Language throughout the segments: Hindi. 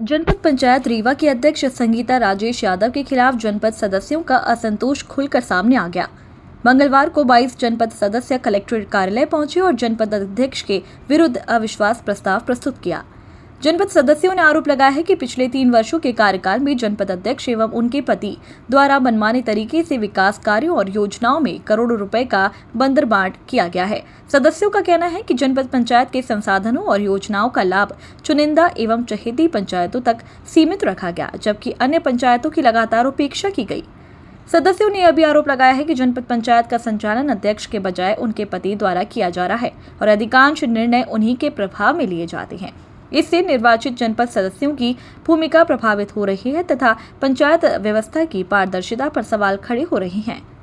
जनपद पंचायत रीवा की अध्यक्ष संगीता राजेश यादव के खिलाफ जनपद सदस्यों का असंतोष खुलकर सामने आ गया। मंगलवार को 22 जनपद सदस्य कलेक्ट्रेट कार्यालय पहुंचे और जनपद अध्यक्ष के विरुद्ध अविश्वास प्रस्ताव प्रस्तुत किया। जनपद सदस्यों ने आरोप लगाया है कि पिछले 3 वर्षों के कार्यकाल में जनपद अध्यक्ष एवं उनके पति द्वारा मनमाने तरीके से विकास कार्यों और योजनाओं में करोड़ों रुपए का बंदरबांट किया गया है। सदस्यों का कहना है कि जनपद पंचायत के संसाधनों और योजनाओं का लाभ चुनिंदा एवं चहेती पंचायतों तक सीमित रखा गया, जबकि अन्य पंचायतों की लगातार उपेक्षा की गई। सदस्यों ने यह भी आरोप लगाया है कि जनपद पंचायत का संचालन अध्यक्ष के बजाय उनके पति द्वारा किया जा रहा है और अधिकांश निर्णय उन्हीं के प्रभाव में लिए जाते हैं। इससे निर्वाचित जनपद सदस्यों की भूमिका प्रभावित हो रही है तथा पंचायत व्यवस्था की पारदर्शिता पर सवाल खड़े हो रहे हैं।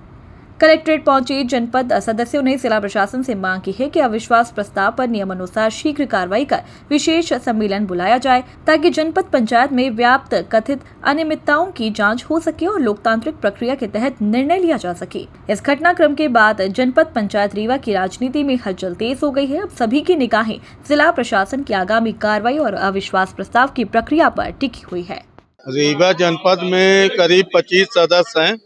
कलेक्ट्रेट पहुंचे जनपद सदस्यों ने जिला प्रशासन से मांग की है कि अविश्वास प्रस्ताव पर नियमानुसार शीघ्र कार्रवाई कर विशेष सम्मेलन बुलाया जाए ताकि जनपद पंचायत में व्याप्त कथित अनियमितताओं की जांच हो सके और लोकतांत्रिक प्रक्रिया के तहत निर्णय लिया जा सके। इस घटनाक्रम के बाद जनपद पंचायत रीवा की राजनीति में हलचल तेज हो गई है। अब सभी की निगाहें जिला प्रशासन की आगामी कार्रवाई और अविश्वास प्रस्ताव की प्रक्रिया पर टिकी हुई है। रीवा जनपद में करीब 25 सदस्य हैं,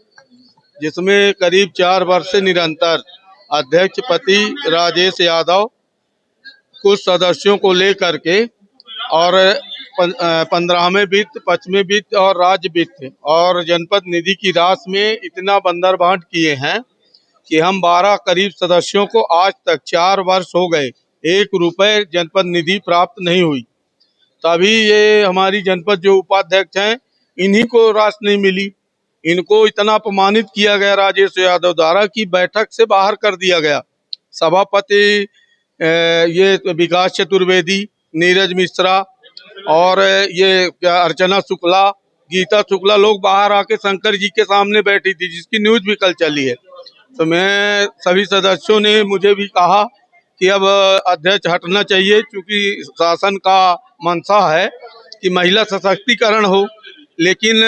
जिसमें करीब 4 वर्ष से निरंतर अध्यक्ष पति राजेश यादव कुछ सदस्यों को लेकर के और 15वें वित्त, 25वें वित्त और राज्य वित्त और जनपद निधि की राशि में इतना बंदरबांट किए हैं कि हम 12 करीब सदस्यों को आज तक 4 वर्ष हो गए 1 रुपए जनपद निधि प्राप्त नहीं हुई। तभी ये हमारी जनपद जो उपाध्यक्ष हैं, इन्हीं को राशि नहीं मिली। इनको इतना अपमानित किया गया राजेश यादव द्वारा कि बैठक से बाहर कर दिया गया। सभापति ये विकास चतुर्वेदी, नीरज मिश्रा और ये अर्चना शुक्ला, गीता शुक्ला लोग बाहर आके शंकर जी के सामने बैठी थी, जिसकी न्यूज भी कल चली है। तो मैं सभी सदस्यों ने मुझे भी कहा कि अब अध्यक्ष हटना चाहिए, क्योंकि शासन का मंशा है कि महिला सशक्तिकरण हो। लेकिन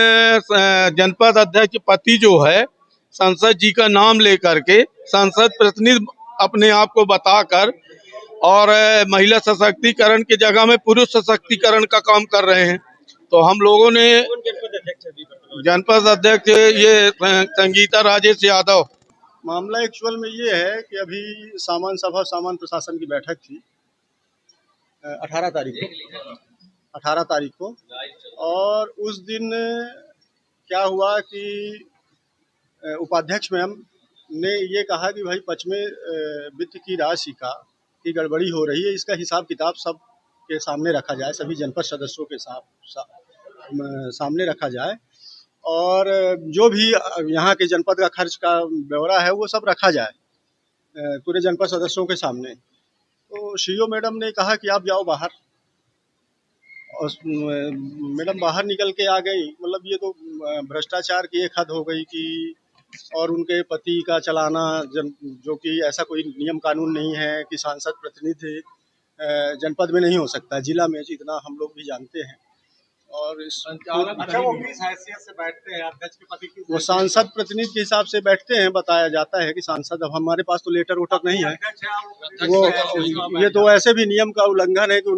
जनपद अध्यक्ष पति जो है, संसद जी का नाम लेकर के संसद प्रतिनिधि अपने आप को बताकर और महिला सशक्तिकरण के जगह में पुरुष सशक्तिकरण का काम कर रहे हैं। तो हम लोगों ने जनपद अध्यक्ष ये संगीता राजेश यादव। मामला एक्चुअल में ये है कि अभी सामान्य सभा सामान्य प्रशासन की बैठक थी 18 तारीख को और उस दिन क्या हुआ कि उपाध्यक्ष मैम ने ये कहा कि भाई 25वें वित्त की राशि की गड़बड़ी हो रही है, इसका हिसाब किताब सब के सामने रखा जाए, सभी जनपद सदस्यों के सामने रखा जाए और जो भी यहाँ के जनपद का खर्च का ब्यौरा है वो सब रखा जाए पूरे जनपद सदस्यों के सामने। तो सीईओ मैडम ने कहा कि आप जाओ बाहर, और मैडम बाहर निकल के आ गई। मतलब ये तो भ्रष्टाचार की एक हद हो गई कि और उनके पति का चलाना, जो कि ऐसा कोई नियम कानून नहीं है कि सांसद प्रतिनिधि जनपद में नहीं हो सकता, जिला में इतना हम लोग भी जानते हैं। और अच्छा, वो किस हैसियत से बैठते हैं? अध्यक्ष के पति की वो सांसद प्रतिनिधि के हिसाब से बैठते हैं। बताया जाता है कि सांसद, अब हमारे पास तो लेटर वोटर नहीं है, वो ये तो ऐसे भी नियम का उल्लंघन है कि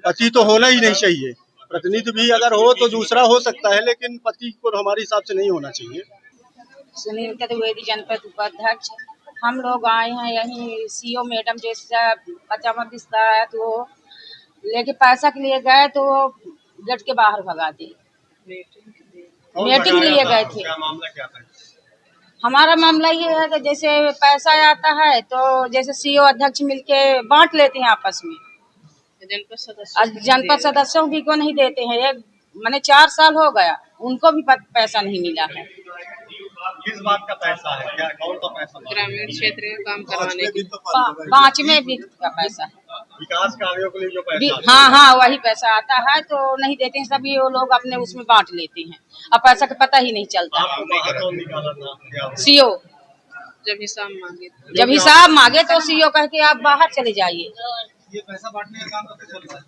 पति तो होना ही नहीं चाहिए। प्रतिनिधि भी अगर हो तो दूसरा हो सकता है, लेकिन पति को हमारे हिसाब से नहीं होना चाहिए। सुनील चतुर्वेदी, जनपद उपाध्यक्ष। हम लोग आए हैं यहीं सीईओ मैडम जैसे पचामा दिखता है तो लेके पैसा के लिए गए तो गेट के बाहर भगा दी। मीटिंग लिए गए थे। हमारा मामला ये है कि जैसे पैसा आता है तो जैसे सीईओ अध्यक्ष मिलके बांट लेते हैं आपस में, जनपद सदस्यों की को नहीं देते हैं। एक मैंने 4 साल हो गया, उनको भी पैसा नहीं मिला है। किस बात का पैसा है? क्या कौन सा पैसा? ग्रामीण क्षेत्र में काम करवाने के 5वें वित्त का पैसा है, विकास कार्यों के लिए जो पैसा। हाँ वही पैसा आता है तो नहीं देते हैं, सभी वो लोग अपने उसमें बांट लेते हैं। अब पैसा का पता ही नहीं चलता। सीईओ जब हिसाब मांगे तो सीईओ कह के आप बाहर चले जाइए। ये पैसा बांटने का काम कब चल रहा है?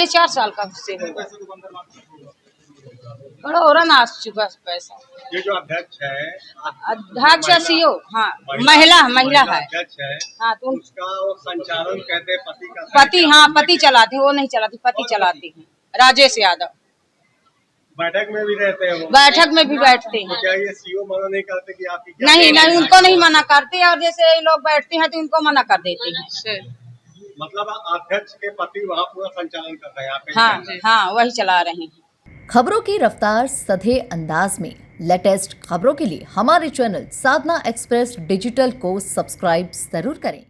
4 साल का से होगा। करोड़ों नाश चुका है पैसा। ये जो अध्यक्ष है, अध्यक्ष महिला- सीओ, हाँ महिला है। अध्यक्ष है, हाँ तो उसका वो संचालन कहते हैं पति का। पति, हाँ पति चलाते हैं, वो नहीं चलाती, पति चलाते हैं राजेश यादव। बैठक में भी रहते हैं वो। बैठक में भी बैठते हैं। तो क्या ये सीओ मना नहीं करते कि आपकी क्या नहीं क्या नहीं, उनको नहीं मना करते, और जैसे ये लोग बैठते हैं तो उनको मना कर देते हैं। मतलब अध्यक्ष के पति वहाँ पूरा संचालन कर रहे हैं आप। हाँ हाँ, वही चला रहे हैं। खबरों की रफ्तार सधे अंदाज में लेटेस्ट खबरों के लिए हमारे चैनल साधना एक्सप्रेस डिजिटल को सब्सक्राइब जरूर करें।